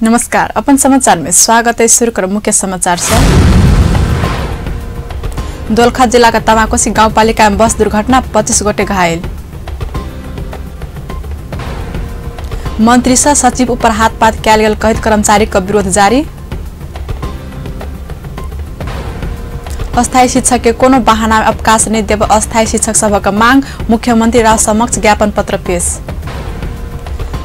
नमस्कार, अपन समाचार में स्वागत है। शुरू कर मुख्य समाचार से। दोलखा जिला का तमाकोसी गाउँपालिका में बस दुर्घटना, 25 गोटे घायल। मंत्री सह सचिव उपर हाथपात कैल गेल कहत कर्मचारी का विरोध जारी। अस्थायी शिक्षक के कोनो बहाना में अवकाश नहीं देव अस्थायी शिक्षक सभा मांग, मुख्यमंत्री राव समक्ष ज्ञापन पत्र पेश।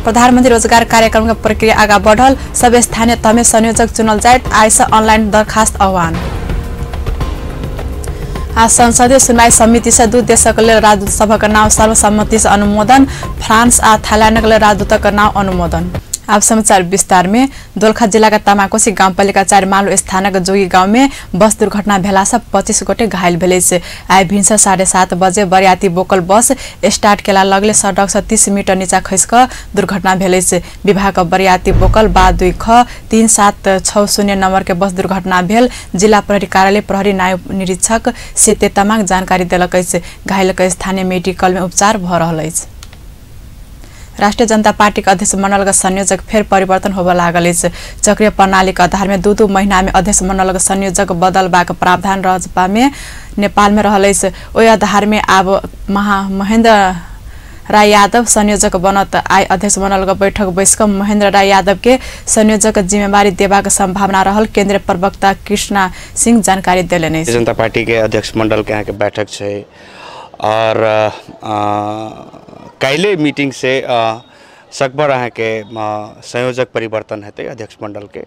प्रधानमंत्री रोजगार कार्यक्रम का प्रक्रिया आगा बढ़ल, सब स्थानीय तह में संयोजक चुनल जाए, आइस ऑनलाइन दरखास्त आह्वान। आज संसदीय सुनवाई समिति से 2 देशों के लिए राजदूत सभा का नाम सर्वसम्मति से अनुमोदन, फ्रांस और थाईलैंड के लिए राजदूत का नाम अनुमोदन। अब समाचार विस्तार में। दोलखा जिला का तमाकोसी गाउँपालिका 4 मालो स्थानक जोगी गांव में बस दुर्घटना भेला से 25 गोटे घायल भेले से। आइ भिनसर 7:30 बजे बरियाती बोकल बस स्टार्ट केला लगले सड़क से 30 मीटर नीचा खसक दुर्घटना भेले से। विभाग का बरियाती बोकल 2ख3760 नंबर के बस दुर्घटना भेल। जिला प्रहरी कार्यालय प्रहरी नायब निरीक्षक सेते तमाङ जानकारी देलक से। घायल के स्थानीय मेडिकल में उपचार भ रहल अछि। राष्ट्रीय जनता पार्टी के अध्यक्ष मंडल का संयोजक फेर परिवर्तन होबे लागल अछि। चक्रीय प्रणाली के आधार में 2 महीना में अध्यक्ष मंडल के संयोजक बदलबाक प्रावधान राजपा में नेपाल में रहल अछि। ओहि आधार में अब महेंद्र राय यादव संयोजक बनत। आइ अध्यक्ष मंडल का बैठक बैसक महेंद्र राय यादव के संयोजक जिम्मेवारी देबाक संभावना रहल, केंद्रीय प्रवक्ता कृष्णा सिंह जानकारी देलनि। जनता पार्टी के अध्यक्ष मंडल के यहाँ के बैठक छै और काल्हि मीटिंग से सकभर अहाँ के संयोजक परिवर्तन हेतै अध्यक्ष मंडल के।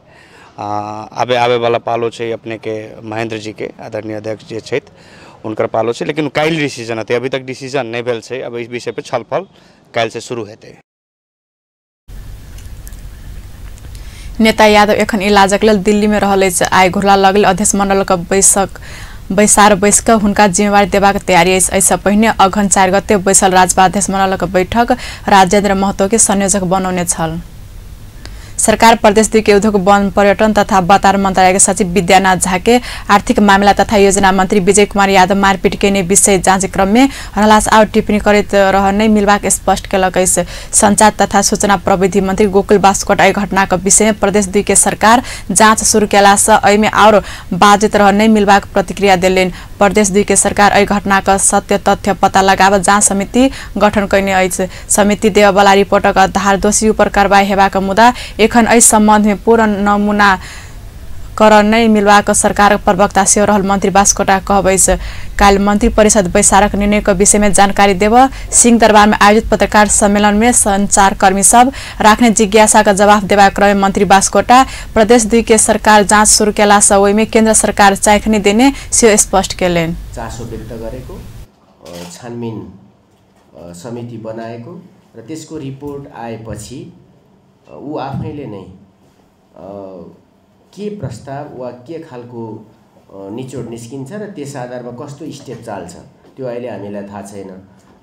आबे वाला पालो छै अपने के महेंद्र जी के आदरणीय अध्यक्ष जे छथि उनकर पालो छै, लेकिन काल्हि डिसीजन हेतै। अभी तक डिसीजन नहीं भेल छै। अब इस विषय पे छलफल काल्हि से शुरू हेतै। नेता यादव एखन इलाजक लेल दिल्ली में रहल अछि। आइ घुरला लगल अध्यक्ष मंडल का बैसार बैसक हुनका जिम्मेवारी देबाक तैयारी अछि। ऐसा पहिने अघन 4 गते बैसल राज्यपाल अध्यक्ष मंडल का बैठक राजेंद्र महतो के संयोजक बनौने छल। सरकार प्रदेश 2 के उद्योग वन पर्यटन तथा वातावरण मंत्रालय के सचिव विद्यानाथ झा के आर्थिक मामला तथा योजना मंत्री विजय कुमार यादव मारपीट के विषय जांच क्रम में रहलास और टिप्पणी करते रह नहीं मिलवाक स्पष्ट केलक। संचार तथा सूचना प्रविधि मंत्री गोकुल बास्कोटा एहि घटना के विषय में प्रदेश 2 के सरकार जांच शुरू केला से एहिमे और बाधित रह नहीं मिलवाक प्रतिक्रिया देलनि। प्रदेश 2 के सरकार एहि घटना का सत्य तथ्य पता लगाब जांच समिति गठन करने अछि। समिति देव वाला रिपोर्टक आधार दोषी ऊपर कार्रवाई हेबाक मुद्दा एखन एहि संबंध में पूर्ण नमूना कर नहीं मिलवाक सरकार प्रवक्ता से रहल मंत्री बास्कोटा कहबै। काल मंत्री परिषद बैसारक निर्णय के विषय में जानकारी देव सिंह दरबार में आयोजित पत्रकार सम्मेलन में संचारकर्मी सब राखने जिज्ञासा का जवाब देवा क्रम में मंत्री बास्कोटा प्रदेश 2 के सरकार जांच शुरू केला से ओहि में केंद्र सरकार चाखनी देने से स्पष्ट केलेन। चासो व्यक्त गरेको छानबिन समिति बनाएको र त्यसको रिपोर्ट आएपछि ऊ आफैले नै के प्रस्ताव वा के खालको निचोड निस्किन्छ र त्यस आधारमा कस्तो स्टेप चाल्छ त्यो अहिले हामीलाई थाहा छैन।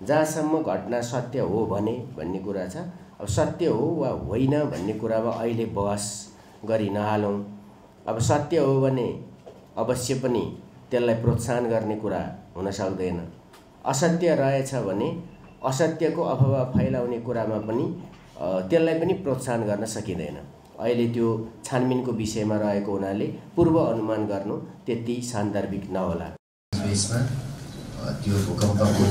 जहाँसम्म घटना सत्य हो भने भन्ने कुरा छ। अब सत्य हो वा होइन भन्ने कुरामा अहिले बहस गरि नहालौँ। अब सत्य हो भने अवश्य पनि त्यसलाई प्रोत्साहन गर्ने कुरा हुन सक्दैन। असत्य रहेछ भने असत्यको अफवाह फैलाउने कुरामा पनि त्यसलाई पनि प्रोत्साहन गर्न सकिँदैन। अहिले त्यो छानबिनको विषयमा रहेको हुनाले पूर्व अनुमान गर्नु त्यति सान्दर्भिक नहोला। यसमा त्यो भूकम्पको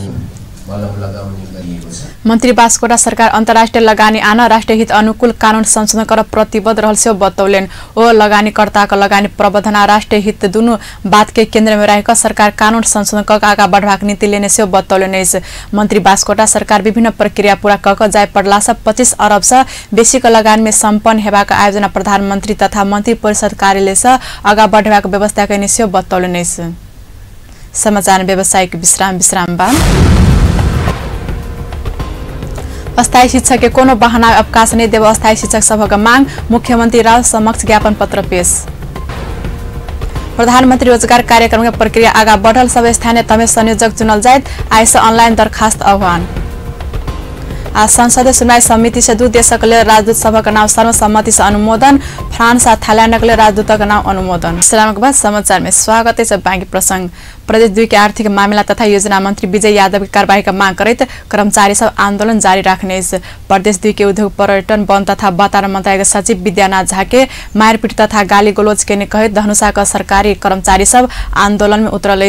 मलम लगाउने गरिएको छ। मंत्री बास्कोटा सरकार अंतर्राष्ट्रीय लगानी आन राष्ट्रीय हित अनुकूल कानून संशोधन कर प्रतिबद्ध रहल से बतौलेन। ओ लगानीकर्ता का लगानी प्रबंधन राष्ट्रीय हित दुनू बात के केंद्र में रहकर सरकार कानून संशोधन क आगा बढ़वाक नीति लेने से बतौलेन। मंत्री बास्कोटा सरकार विभिन्न प्रक्रिया पूरा क जाय पड़ला से 25 अरब से बेसी का लगान में संपन्न हेबाक आयोजना प्रधानमंत्री तथा मंत्री परिषद कार्यालय से आगा बढ़वाक व्यवस्था करने से बतौलेन। समाचार व्यवसायिक विश्राम बाद अस्थायी शिक्षक के कोनो बहाना अवकाश नहीं देव अस्थायी शिक्षक सभा का मांग, मुख्यमंत्री राव समक्ष ज्ञापन पत्र पेश। प्रधानमंत्री रोजगार कार्यक्रम की प्रक्रिया आगा बढ़ल, सब स्थानीय तह में संयोजक चुनल जाए, आइस ऑनलाइन दरखास्त आह्वान। आज संसदीय सुनवाई समिति से 2 देशों के लिए राजदूत सभा का नाम सर्वसम्मति से अनुमोदन, फ्रांस और थाईलैंड के लिए राजदूत का नाम अनुमोदन। विश्राम के बाद समाचार में स्वागत है। बाकी प्रसंग प्रदेश 2 के आर्थिक मामला तथा योजना मंत्री विजय यादव की कार्रवाई का मांग करते कर्मचारी सब आंदोलन जारी रखने। प्रदेश 2 के उद्योग पर्यटन वन तथा वातावरण मंत्रालय के सचिव विद्यानाथ झा के मारपीट तथा गाली गलौज के कहित धनुषा का सरकारी कर्मचारी सब आंदोलन में उतरल।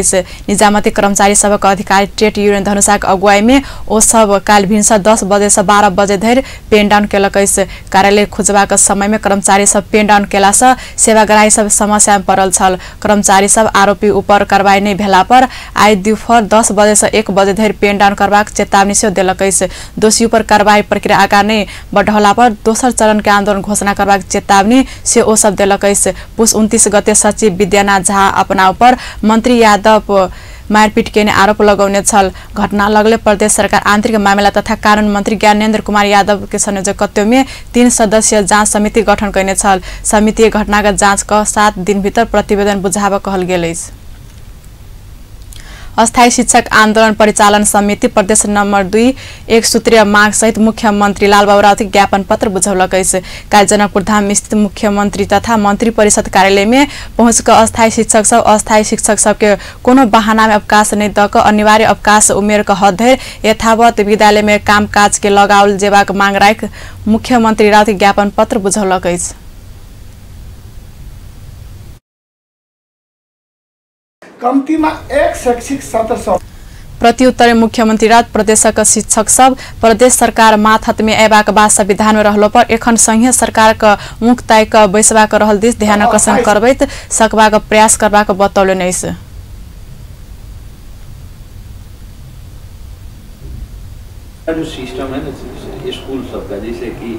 निजामती कर्मचारी सब का अधिकारी ट्रेड यूनियन धनुषा के अगुवाई में ओ सब काल भिनसा 10 बजे से 12 बजे धरि पेन डाउन केलक। कार्यालय खुजवा के समय में कर्मचारी सब पेन डाउन केला से सेवाग्राही सब समस्या में पड़ल छल। कर्मचारी सब आरोपी ऊपर कार्रवाई नहीं भेला पर आई दुपहर 10 बजे से 1 बजे धरि पेन डाउन करबाक चेतावनी से देलक। दोषी ऊपर कार्रवाई प्रक्रिया आकार नहीं बढ़ला पर दोसर चरण के आंदोलन घोषणा करबाक चेतावनी से ओ सब देलक। पुष 29 गते सचिव विद्यानाथ झा अपना ऊपर मंत्री यादव मारपीट के आरोप लगाउने छल। घटना लगले प्रदेश सरकार आंतरिक मामला तथा कानून मंत्री ज्ञानेन्द्र कुमार यादव के संयोजकत्व में 3 सदस्यीय जांच समिति गठन करने छल। समिति घटना का जांच का 7 दिन भीतर प्रतिवेदन बुझाव कहल गेल। अस्थायी शिक्षक आंदोलन परिचालन समिति प्रदेश नंबर 2 एक सूत्रीय मांग सहित मुख्यमंत्री लालबाबू राउत ज्ञापन पत्र बुझौलक। काल जनकपुर धाम स्थित मुख्यमंत्री तथा मंत्री परिषद कार्यालय में पहुंचकर अस्थायी शिक्षक सब के कोनो बहाना में अवकाश नहीं दक अनिवार्य अवकाश उमेर का हद धरि यथावत विद्यालय में कामकाज के लगाओल जेबाक मांग राख मुख्यमंत्री राउत ज्ञापन पत्र बुझौलक। कम्तीमा एक शैक्षिक सत्र प्रत्युत्तर मुख्यमंत्री राउत प्रदेशक शिक्षक सब प्रदेश सरकार माथत में एबाक बाद संविधान में रहलो पर एखन संघीय सरकार का मुक्ताई का बैसवा कर रहल दिस ध्यान आकर्षण करबैत सकबाक प्रयास करबाक बतौलन। जो सिस्टम है ना स्कूल सबका, जैसे कि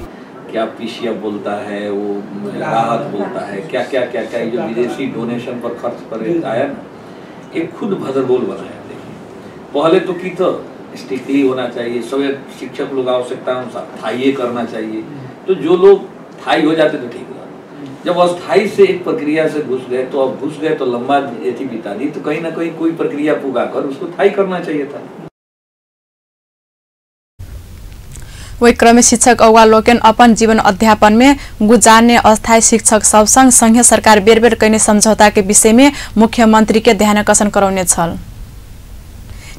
क्या पीसीएफ बोलता है, वो राहत बोलता है, क्या क्या क्या क्या जो विदेशी डोनेशन पर खर्च कर आया ना, ये खुद भदरबोल बनाया। देखिए पहले तो की तो स्ट्रिक्टली होना चाहिए, सब शिक्षक लोग आवश्यकता अनुसार थाई करना चाहिए, तो जो लोग थाई हो जाते तो ठीक हुआ। जब अस्थाई से एक प्रक्रिया से घुस गए तो अब घुस गए तो लंबा एथी बिता दी, तो कहीं ना कहीं कोई प्रक्रिया पुगा कर उसको थाई करना चाहिए था। वही क्रम में शिक्षक अगुवा लोकन अपन जीवन अध्यापन में गुजारने अस्थायी शिक्षक सब संग संघीय सरकार बेर बेर कैने समझौता के विषय में मुख्यमंत्री के ध्यानाकर्षण कराउने छल।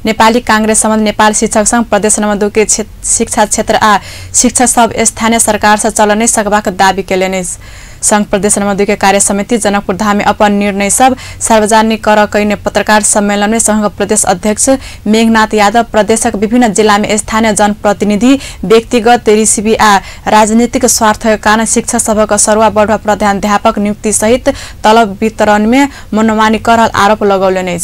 नेपाली कांग्रेस संबंध नेपाल शिक्षक संघ प्रदेश नंबर 2 के शिक्षा क्षेत्र आ शिक्षक सब स्थानीय सरकार से चलने सकबाक दावी केलनि। संघ प्रदेश नंबर 2 के कार्य समिति जनकपुर धाम में अपन निर्णय सब सार्वजनिक कर कैने पत्रकार सम्मेलन में संघ प्रदेश अध्यक्ष मेघनाथ यादव प्रदेशक विभिन्न जिला में स्थानीय जनप्रतिनिधि व्यक्तिगत रिसीवी आ राजनीतिक स्वार्थ के कारण शिक्षक सबक सरुवा बढ़वा प्रधानाध्यापक नियुक्ति सहित तलब वितरण में मनोमानी करल आरोप लगौलनि।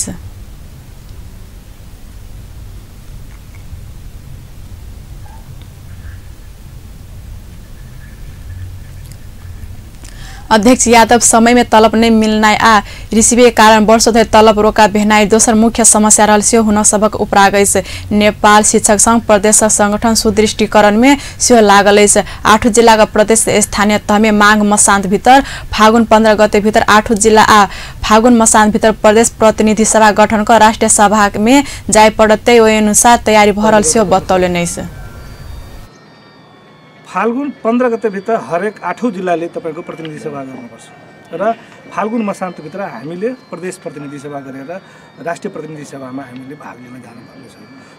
अध्यक्ष यादव समय में तलब नहीं मिलना आ रिसीवे कारण वर्षों धरि तलब रोका बेहनाई दोसर मुख्य समस्या रहल से हुन सबक उपरा गई। नेपाल शिक्षक संघ प्रदेश संगठन सुदृष्टिकरण में से लागल। 8 जिला का प्रदेश स्थानीय तह में मांग मसांत भीतर फागुन 15 गते भीतर 8 जिला आ फागुन मसांत भीतर प्रदेश प्रतिनिधि सभा गठन कर राष्ट्रीय सभा में जाय पड़ते ओहि अनुसार तैयारी भरल से बतौले। फाल्गुन 15 गते भित्र हरेक 8 जिल्लाले तपाईको प्रतिनिधि सभा गर्नुपर्छ र फाल्गुन मसान्त भित्र हामीले प्रदेश प्रतिनिधि सभा गरेर राष्ट्रिय प्रतिनिधि सभामा हामीले भाग लिन जानुपर्नेछ।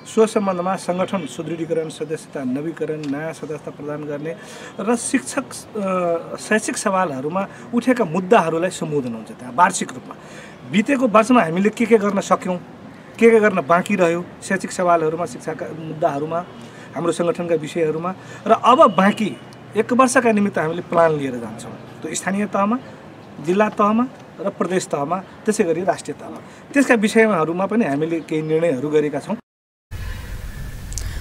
सो सम्बन्धमा संगठन सुदृढीकरण, सदस्यता नवीकरण, नयाँ सदस्यता प्रदान गर्ने र शैक्षिक सवालहरूमा उठेका मुद्दाहरूलाई सम्बोधन हुन्छ। त्यहाँ वार्षिक रूपमा बितेको वर्षमा हामीले के गर्न सक्यौं, के गर्न बाँकी रह्यो शैक्षिक सवालहरूमा, शिक्षाका मुद्दाहरूमा, हाम्रो संगठनका विषयहरूमा, र अब बाँकी 1 वर्षका निमित्त हामीले प्लान लिएर जान्छौँ। त्यो स्थानीय तहमा, जिल्ला तहमा र प्रदेश तहमा, त्यसैगरी राष्ट्रिय तहमा, त्यसका विषयहरूमा पनि हामीले केही निर्णयहरू गरेका छौँ।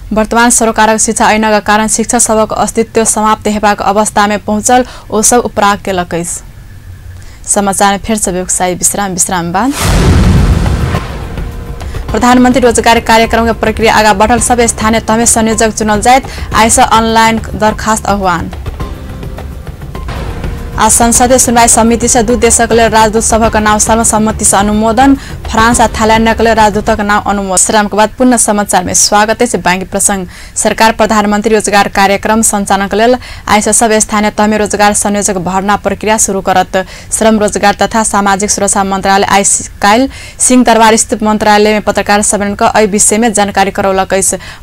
वर्तमान सरकारक शिक्षा ऐनका कारण शिक्षक सबक अस्तित्व समाप्त हेबाक अवस्था में पहुंचल ओ सब उपराग केलक। समाचार में फिर से व्यवसायी विश्राम बाद प्रधानमंत्री रोजगार कार्यक्रम के प्रक्रिया आगा बढ़ल सब स्थानीय तह में संयोजक चुनल जायत आइस ऑनलाइन दरखास्त आह्वान। आज संसदीय सुनवाई समिति से 2 देशक लेल राजदूत सभक नाम सर्वसम्मति से अनुमोदन। फ्रांस और थाईलैंड लेल राजदूतक नाम अनुमोदन। श्रम के बाद पुनः समाचार में स्वागत है। बाँकी प्रसंग सरकार प्रधानमंत्री रोजगार कार्यक्रम संचालन लेल आइस सब स्थानीय तह में रोजगार संयोजक भर्ना प्रक्रिया शुरू करत। श्रम रोजगार तथा सामाजिक सुरक्षा मंत्रालय आइस काल सिंहदरबार स्थित मंत्रालय में पत्रकार सम्मेलन का एहि विषय में जानकारी करौलक।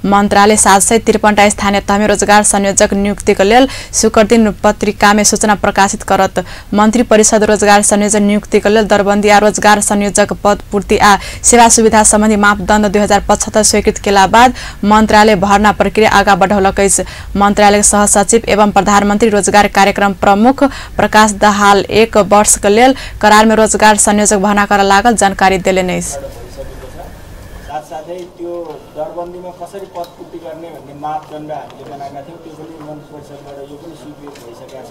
मंत्रालय 753 स्थानीय तह में रोजगार संयोजक नियुक्ति के लेल शुक्र दिन पत्रिका में सूचना प्रकाशित करत। मंत्री परिषद रोजगार संयोजक नियुक्ति के लेल दरबंदी आ रोजगार संयोजक पद पूर्ति आ सेवा सुविधा संबंधी मापदंड 2075 स्वीकृत केला बाद मंत्रालय भर्ना प्रक्रिया आगा बढ़ौलक। मंत्रालय के सह सचिव एवं प्रधानमंत्री रोजगार कार्यक्रम प्रमुख प्रकाश दाहाल 1 वर्ष के लेल करार में रोजगार संयोजक भर्ना कर लागल जानकारी देलेन। साथसाथै त्यो दरबन्दीमा कसरी पदपूर्ति गर्ने भन्ने मापदण्ड हामीले बनाएका थियौँ। त्यो पनि मन्त्री परिषदबाट यो पनि स्वीकृत भइसकेको छ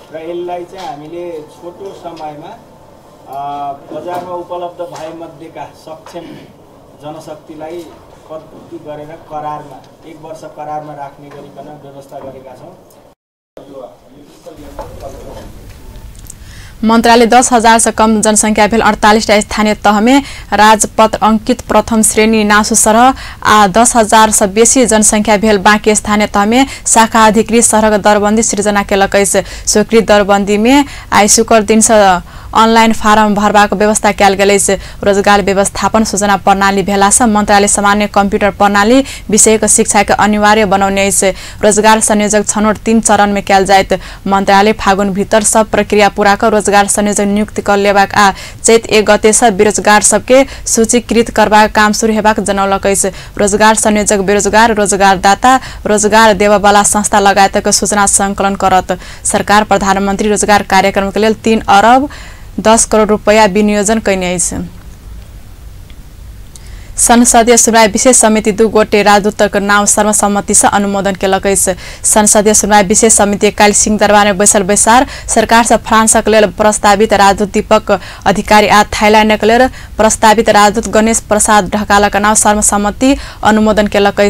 र यसलाई चाहिँ हामीले छोटो समयमा बजारमा उपलब्ध भएमध्येका सक्षम जनशक्तिलाई पदपूर्ति गरेर करारमा 1 वर्ष करारमा राख्ने गरिकन व्यवस्था गरेका छौँ। मंत्रालय 10,000 से कम जनसंख्या भेल 48 स्थानीय तह में राजपत्र अंकित प्रथम श्रेणी नासु सरह आ 10,000 से बेसी जनसंख्या भेल बाँकी स्थानीय तह में शाखा अधिकृत सरह दरबंदी सृजना केलक। स्वीकृत दरबंदी में आई शुक्र दिन से ऑनलाइन फारम भरबाक व्यवस्था कयल गेल। रोजगार व्यवस्थापन सूचना प्रणाली भेला से मंत्रालय सामान्य कंप्यूटर प्रणाली विषयक शिक्षा के अनिवार्य बनौने। रोजगार संयोजक छनौट 3 चरण में कयल जायत। मंत्रालय फागुन भीतर सब प्रक्रिया पूरा कर रोजगार संयोजक नियुक्त कर लेबाक आ चैत 1 गते से बेरोजगार सबके सूचीकृत करबाक काम शुरू हेबाक जनौलक। रोजगार संयोजक बेरोजगार रोजगारदाता रोजगार देबवाला संस्था लगायतक सूचना संकलन करत। सरकार प्रधानमंत्री रोजगार कार्यक्रम के लेल 3 अरब 10 करोड़ रुपया विनियोजन कैने अछि। संसदीय सुनवाई विशेष समिति 2 गोटे राजदूतक नाम सर्वसम्मति से अनुमोदन केलक। संसदीय सुनवाई विशेष समिति काल सिंहदरबार में बैसल बैसार सरकार से फ्रांसक लेल प्रस्तावित राजदूत दीपक अधिकारी आ थाईलैंडक लेल प्रस्तावित राजदूत गणेश प्रसाद ढकालक नाम सर्वसम्मति अनुमोदन केलक।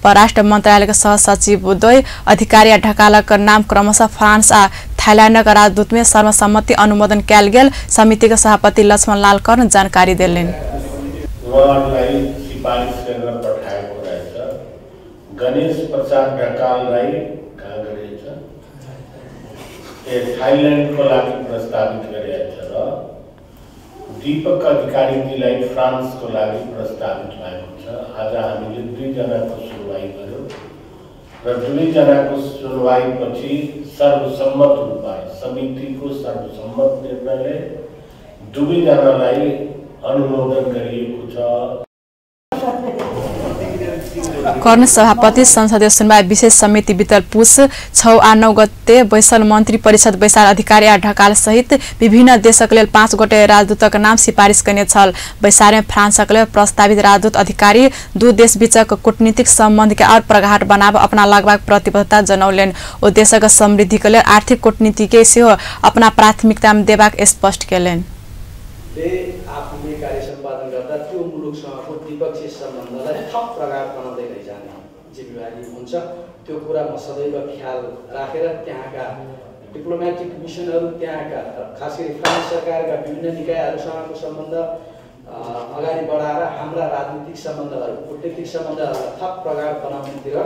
परराष्ट्र मंत्रालय के सह सचिव द्वय अधिकारी आ ढकालक नाम क्रमशः फ्रांस आ थाईलैंडक राजदूत में सर्वसम्मति अनुमोदन कयल गेल समिति के सभापति लक्ष्मण लाल कर्ण जानकारी देलेन। उहाँहरूलाई सिफारिस गरेर पठाएको रहेछ। गणेश प्रसाद ढकाललाई कहाँ गरेछ थाईल्यान्डको लागि प्रस्तावित गरेछ र दीपक अधिकारीजीलाई फ्रान्सको लागि प्रस्तावित भएको छ। आज हामीले 2 जनाको सुनवाई गर्यौं र 2 जनाको सुनवाईपछि सर्वसम्मत रूपमा समितिको सर्वसम्मत निर्णयले 2 जनालाई अनुमोदन गरिएको छ। कर्ण सभापति संसदीय सुनवाई विशेष समिति बीतल पुस 6 आ 9 गते बैसल मंत्री परिषद बैसार अधिकारी आ ढकाल सहित विभिन्न देशक लेल 5 गोटे राजदूतक नाम सिफारिश करने छल। बैसार में फ्रांसक लेल प्रस्तावित राजदूत अधिकारी 2 देश बीचक कूटनीतिक संबंध के और प्रगाढ़ बनाब अपना लगबाक प्रतिबद्धता जनौलेन। ओ देशक समृद्धि के लेल आर्थिक कूटनीति के सेहो अपना प्राथमिकता में देबाक स्पष्ट केलेन। आफूले कार्य सम्पादन गर्दा त्यो मुलुकसँगको द्विपक्षीय सम्बन्धलाई थप प्रगाढ बनाउँदै लैजाने जिम्मेवारी हुन्छ। त्यो कुरा म सदैव ख्याल राखेर त्यहाँका डिप्लोमेटिक मिसनहरू त्यहाँका खास गरी फ्रान्स सरकारका विभिन्न निकायहरूसँगको सम्बन्ध अगाडि बढाएर हाम्रा राजनीतिक सम्बन्धहरू कूटनीतिक सम्बन्धहरूलाई थप प्रगाढ बनाउनेतिर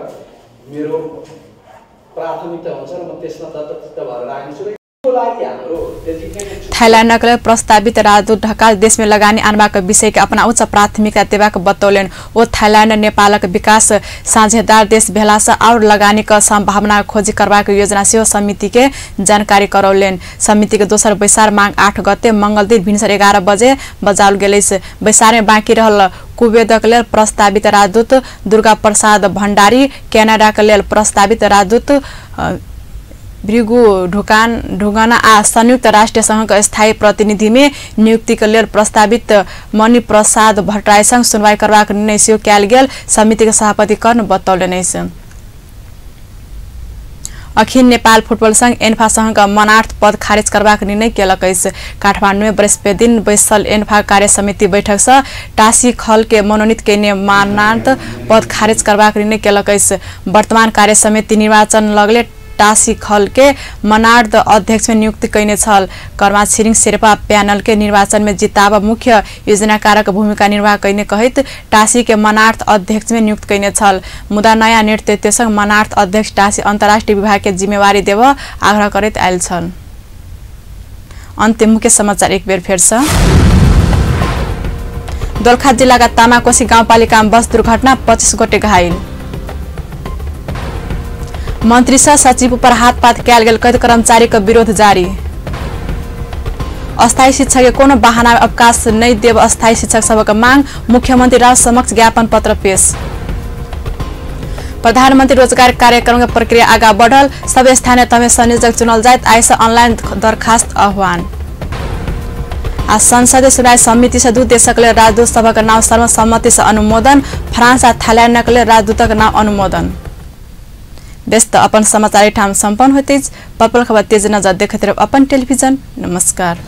मेरो प्राथमिकता हुन्छ र म त्यसमा तत्परता भएर राख्नेछु। थाईलैंड के प्रस्तावित राजदूत ढकाल देश में लगानी आनबाक विषय के अपना उच्च प्राथमिकता देबाक बतौलेन। ओ थाईलैंड नेपालक विकास साझेदार देश भेला से और लगानी का संभावना खोजी करबाक योजना से समिति के जानकारी करौलेन। समिति के दोसर बैसार मांग 8 गते मंगल दिन भिनसर 11 बजे बजाउल गेल। बैसार में बाँकी रहल कुवेदक लेल प्रस्तावित राजदूत दुर्गा प्रसाद भण्डारी, कनाडा के लेल प्रस्तावित राजदूत भृगु ढुगाना आ संयुक्त राष्ट्र संघ का स्थायी प्रतिनिधि में नियुक्ति के लिए प्रस्तावित मणि प्रसाद भट्टराई संग सुनवाई करबाक निर्णय से कयल गेल समिति के सभापति कर्ण बतौलेन। अखिल नेपाल फुटबल संघ एन्फा संघ का मनार्थ पद खारिज करबाक निर्णय केलक। काठमाडौँ में बृहस्पति दिन बैसल एन्फा कार्य समिति बैठक से टासी खल के मनोनीत केने मनार्थ पद खारिज करबाक निर्णय केलक। वर्तमान कार्य समिति निर्वाचन लगले टासी खल के मनार्द अध्यक्ष में नियुक्ति कैने छल। कर्मा छिरिङ शेर्पा प्यानल के निर्वाचन में जिताब मुख्य योजनाकारक भूमिका निर्वाह कैने कहित टासी के मनार्थ अध्यक्ष में नियुक्त कैने छल। मुदा नयाँ नेतृत्वसँग मनार्थ अध्यक्ष टासी अन्तर्राष्ट्रिय विभाग के जिम्मेवारी देव आग्रह करैत आयल छन्। अन्तिम मुख्य समाचार एक बेर फेर छ। दोलखा जिल्लाका तामाकोशी गाउँपालिकामा बस दुर्घटना 25 गोटे घायल। मन्त्री सह सचिव पर हातपात कयल गेल कैद कर्मचारीको विरोध जारी। अस्थायी शिक्षक के कोनो बहाना अवकाश नहीं देव अस्थायी शिक्षक सबका मांग मुख्यमंत्री राव समक्ष ज्ञापन पत्र पेश। प्रधानमंत्री रोजगार कार्यक्रम के प्रक्रिया आगा बढ़ल सब स्थानीय तमे संयोजक चुनल जायत आइसा ऑनलाइन दरखास्त आह्वान। आज संसदीय सुनवाई समिति से 2 देशकले राजदूत सभाका नाम सर्वसम्मति से अनुमोदन। फ्रांस आ थाइल्याण्डकले राजदूतक नाम अनुमोदन। व्यस्त अपन समाचार ठाम संपन्न होते पर्पल खबर तेज नजर देखते रहो अपन टेलीविजन। नमस्कार।